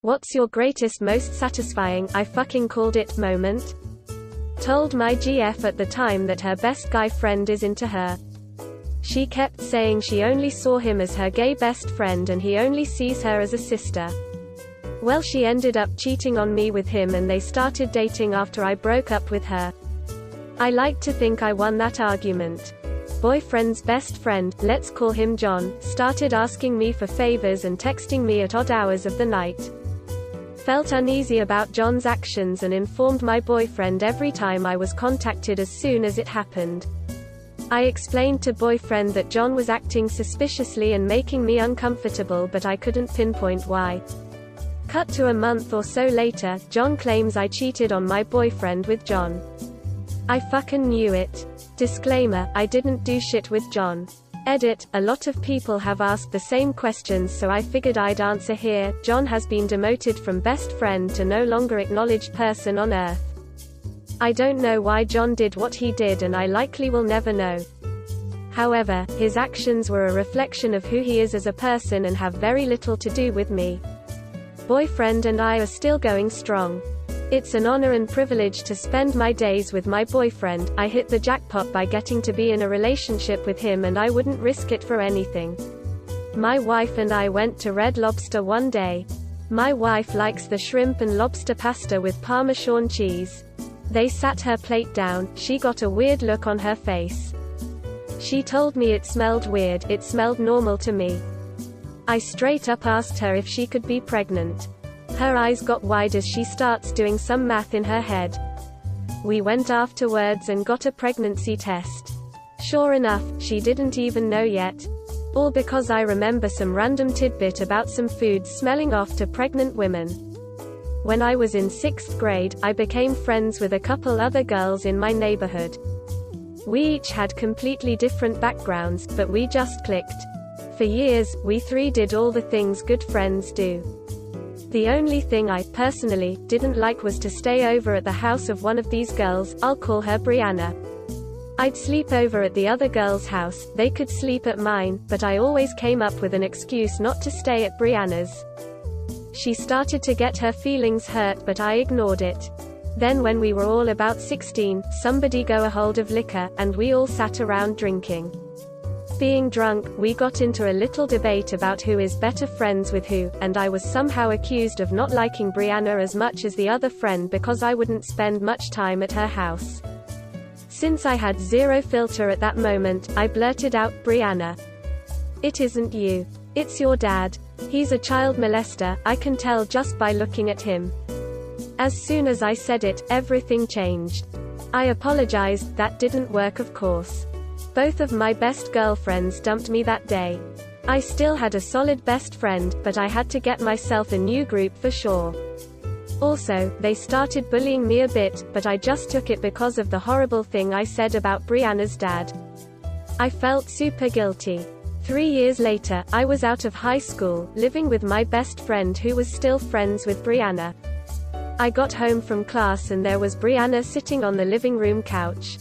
What's your greatest, most satisfying, I fucking called it, moment? Told my GF at the time that her best guy friend is into her. She kept saying she only saw him as her gay best friend and he only sees her as a sister. Well, she ended up cheating on me with him and they started dating after I broke up with her. I like to think I won that argument. Boyfriend's best friend, let's call him John, started asking me for favors and texting me at odd hours of the night. Felt uneasy about John's actions and informed my boyfriend every time I was contacted as soon as it happened. I explained to boyfriend that John was acting suspiciously and making me uncomfortable, but I couldn't pinpoint why. Cut to a month or so later, John claims I cheated on my boyfriend with John. I fucking knew it. Disclaimer, I didn't do shit with John. Edit, a lot of people have asked the same questions, so I figured I'd answer here. John has been demoted from best friend to no longer acknowledged person on earth. I don't know why John did what he did and I likely will never know. However, his actions were a reflection of who he is as a person and have very little to do with me. Boyfriend and I are still going strong. It's an honor and privilege to spend my days with my boyfriend. I hit the jackpot by getting to be in a relationship with him and I wouldn't risk it for anything. My wife and I went to Red Lobster one day. My wife likes the shrimp and lobster pasta with Parmesan cheese. They sat her plate down, she got a weird look on her face. She told me it smelled weird, it smelled normal to me. I straight up asked her if she could be pregnant. Her eyes got wide as she starts doing some math in her head. We went afterwards and got a pregnancy test. Sure enough, she didn't even know yet. All because I remember some random tidbit about some foods smelling off to pregnant women. When I was in 6th grade, I became friends with a couple other girls in my neighborhood. We each had completely different backgrounds, but we just clicked. For years, we three did all the things good friends do. The only thing I, personally, didn't like was to stay over at the house of one of these girls, I'll call her Brianna. I'd sleep over at the other girl's house, they could sleep at mine, but I always came up with an excuse not to stay at Brianna's. She started to get her feelings hurt, but I ignored it. Then when we were all about 16, somebody got a hold of liquor, and we all sat around drinking. Being drunk, we got into a little debate about who is better friends with who, and I was somehow accused of not liking Brianna as much as the other friend because I wouldn't spend much time at her house. Since I had zero filter at that moment, I blurted out, Brianna. It isn't you. It's your dad. He's a child molester, I can tell just by looking at him. As soon as I said it, everything changed. I apologized, that didn't work of course. Both of my best girlfriends dumped me that day. I still had a solid best friend, but I had to get myself a new group for sure. Also, they started bullying me a bit, but I just took it because of the horrible thing I said about Brianna's dad. I felt super guilty. 3 years later, I was out of high school, living with my best friend who was still friends with Brianna. I got home from class and there was Brianna sitting on the living room couch.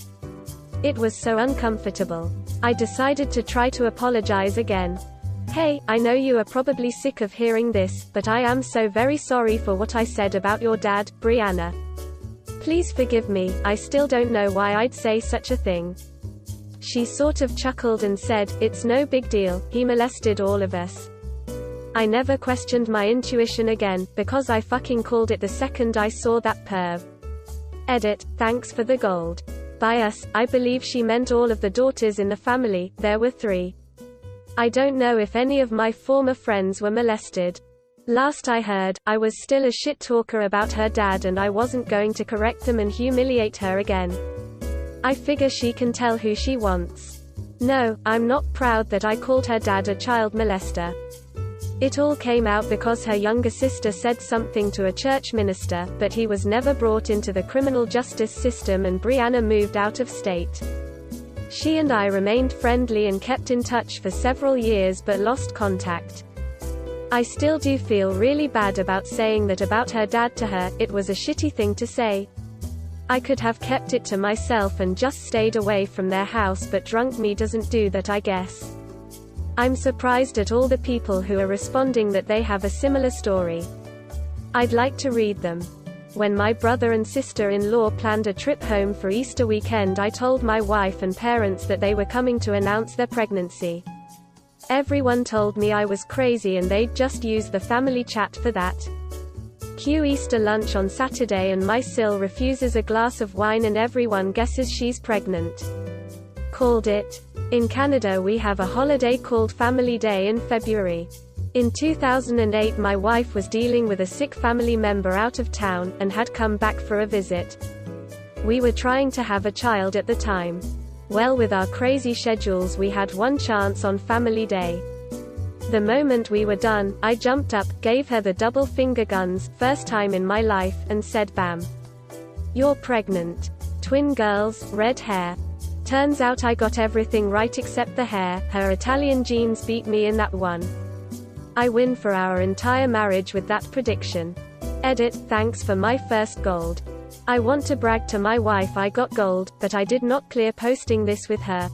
It was so uncomfortable. I decided to try to apologize again. Hey, I know you are probably sick of hearing this, but I am so very sorry for what I said about your dad, Brianna. Please forgive me, I still don't know why I'd say such a thing. She sort of chuckled and said, it's no big deal, he molested all of us. I never questioned my intuition again, because I fucking called it the second I saw that perv. Edit, thanks for the gold. By us, I believe she meant all of the daughters in the family, there were 3. I don't know if any of my former friends were molested. Last I heard, I was still a shit talker about her dad and I wasn't going to correct them and humiliate her again. I figure she can tell who she wants. No, I'm not proud that I called her dad a child molester. It all came out because her younger sister said something to a church minister, but he was never brought into the criminal justice system and Brianna moved out of state. She and I remained friendly and kept in touch for several years but lost contact. I still do feel really bad about saying that about her dad to her, it was a shitty thing to say. I could have kept it to myself and just stayed away from their house, but drunk me doesn't do that, I guess. I'm surprised at all the people who are responding that they have a similar story. I'd like to read them. When my brother and sister-in-law planned a trip home for Easter weekend, I told my wife and parents that they were coming to announce their pregnancy. Everyone told me I was crazy and they'd just use the family chat for that. Cue Easter lunch on Saturday and my Sil refuses a glass of wine and everyone guesses she's pregnant. Called it. In Canada we have a holiday called Family Day in February. In 2008 my wife was dealing with a sick family member out of town, and had come back for a visit. We were trying to have a child at the time. Well, with our crazy schedules we had one chance on Family Day. The moment we were done, I jumped up, gave her the double finger guns, first time in my life, and said bam. You're pregnant. Twin girls, red hair. Turns out I got everything right except the hair. Her Italian genes beat me in that one. I win for our entire marriage with that prediction. Edit, thanks for my first gold. I want to brag to my wife I got gold, but I did not clear posting this with her.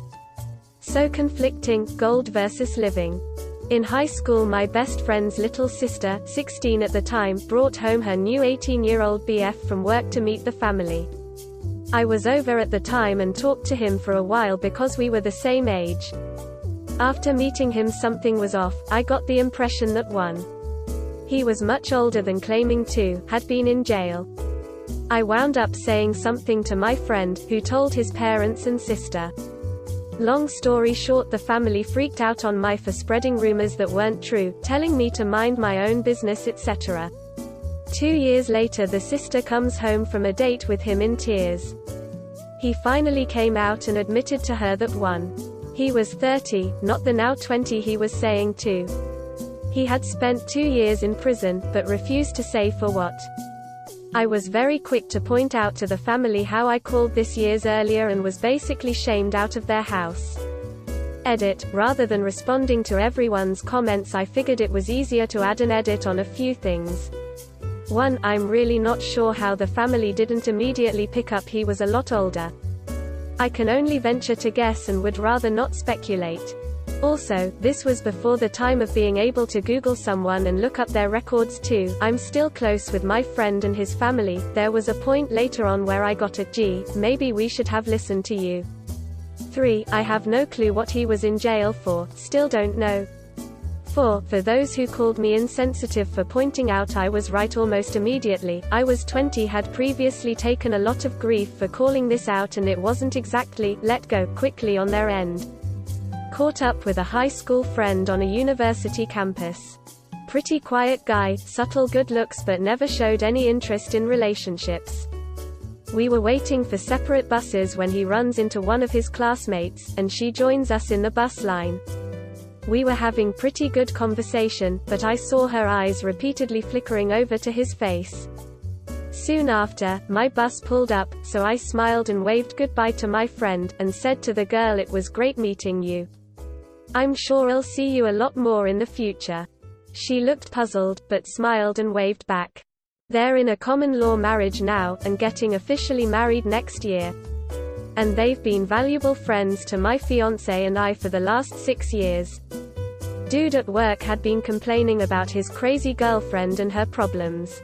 So conflicting, gold versus living. In high school my best friend's little sister, 16 at the time, brought home her new 18-year-old BF from work to meet the family. I was over at the time and talked to him for a while because we were the same age. After meeting him something was off. I got the impression that 1. He was much older than claiming, 2. Had been in jail. I wound up saying something to my friend, who told his parents and sister. Long story short, the family freaked out on me for spreading rumors that weren't true, telling me to mind my own business, etc. 2 years later the sister comes home from a date with him in tears. He finally came out and admitted to her that 1. He was 30, not the now 20 he was saying. 2. He had spent 2 years in prison, but refused to say for what. I was very quick to point out to the family how I called this years earlier and was basically shamed out of their house. Edit, rather than responding to everyone's comments I figured it was easier to add an edit on a few things. 1. I'm really not sure how the family didn't immediately pick up he was a lot older. I can only venture to guess and would rather not speculate. Also, this was before the time of being able to Google someone and look up their records too. I'm still close with my friend and his family. There was a point later on where I got a gee, maybe we should have listened to you. 3. I have no clue what he was in jail for, still don't know. 4. For those who called me insensitive for pointing out I was right almost immediately, I was 20, had previously taken a lot of grief for calling this out and it wasn't exactly let go quickly on their end. Caught up with a high school friend on a university campus. Pretty quiet guy, subtle good looks but never showed any interest in relationships. We were waiting for separate buses when he runs into one of his classmates, and she joins us in the bus line. We were having pretty good conversation, but I saw her eyes repeatedly flickering over to his face. Soon after, my bus pulled up, so I smiled and waved goodbye to my friend, and said to the girl it was great meeting you. I'm sure I'll see you a lot more in the future. She looked puzzled, but smiled and waved back. They're in a common law marriage now, and getting officially married next year. And they've been valuable friends to my fiancé and I for the last 6 years. Dude at work had been complaining about his crazy girlfriend and her problems.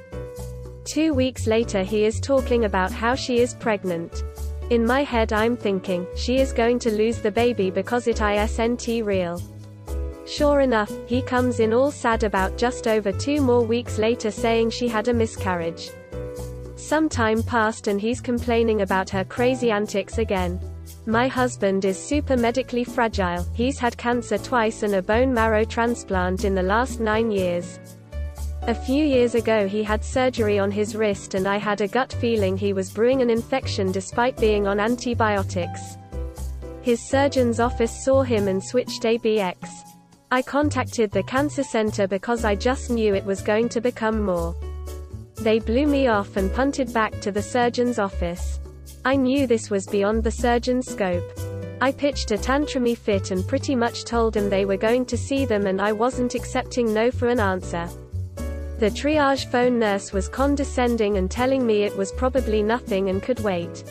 2 weeks later he is talking about how she is pregnant. In my head I'm thinking, she is going to lose the baby because it isn't real. Sure enough, he comes in all sad about just over 2 more weeks later saying she had a miscarriage. Some time passed and he's complaining about her crazy antics again. My husband is super medically fragile, he's had cancer twice and a bone marrow transplant in the last 9 years. A few years ago he had surgery on his wrist and I had a gut feeling he was brewing an infection despite being on antibiotics. His surgeon's office saw him and switched ABX. I contacted the cancer center because I just knew it was going to become more. They blew me off and punted back to the surgeon's office. I knew this was beyond the surgeon's scope. I pitched a tantrumy fit and pretty much told them they were going to see them and I wasn't accepting no for an answer. The triage phone nurse was condescending and telling me it was probably nothing and could wait.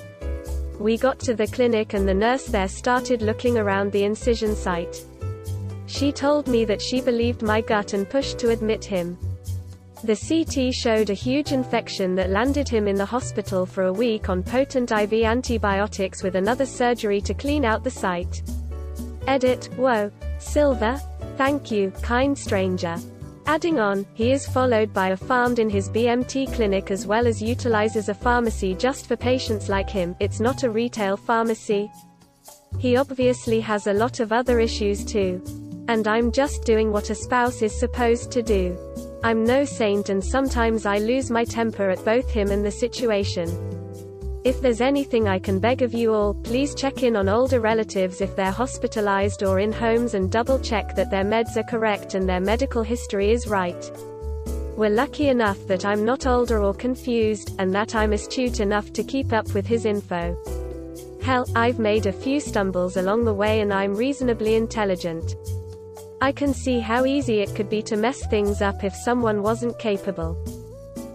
We got to the clinic and the nurse there started looking around the incision site. She told me that she believed my gut and pushed to admit him. The CT showed a huge infection that landed him in the hospital for a week on potent IV antibiotics with another surgery to clean out the site. Edit, whoa. Silver? Thank you, kind stranger. Adding on, he is followed by a farmed in his BMT clinic as well as utilizes a pharmacy just for patients like him. It's not a retail pharmacy. He obviously has a lot of other issues too. And I'm just doing what a spouse is supposed to do. I'm no saint and sometimes I lose my temper at both him and the situation. If there's anything I can beg of you all, please check in on older relatives if they're hospitalized or in homes and double check that their meds are correct and their medical history is right. We're lucky enough that I'm not older or confused, and that I'm astute enough to keep up with his info. Hell, I've made a few stumbles along the way and I'm reasonably intelligent. I can see how easy it could be to mess things up if someone wasn't capable.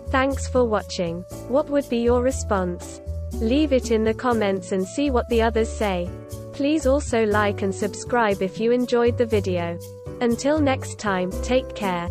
Thanks for watching. What would be your response? Leave it in the comments and see what the others say. Please also like and subscribe if you enjoyed the video. Until next time, take care.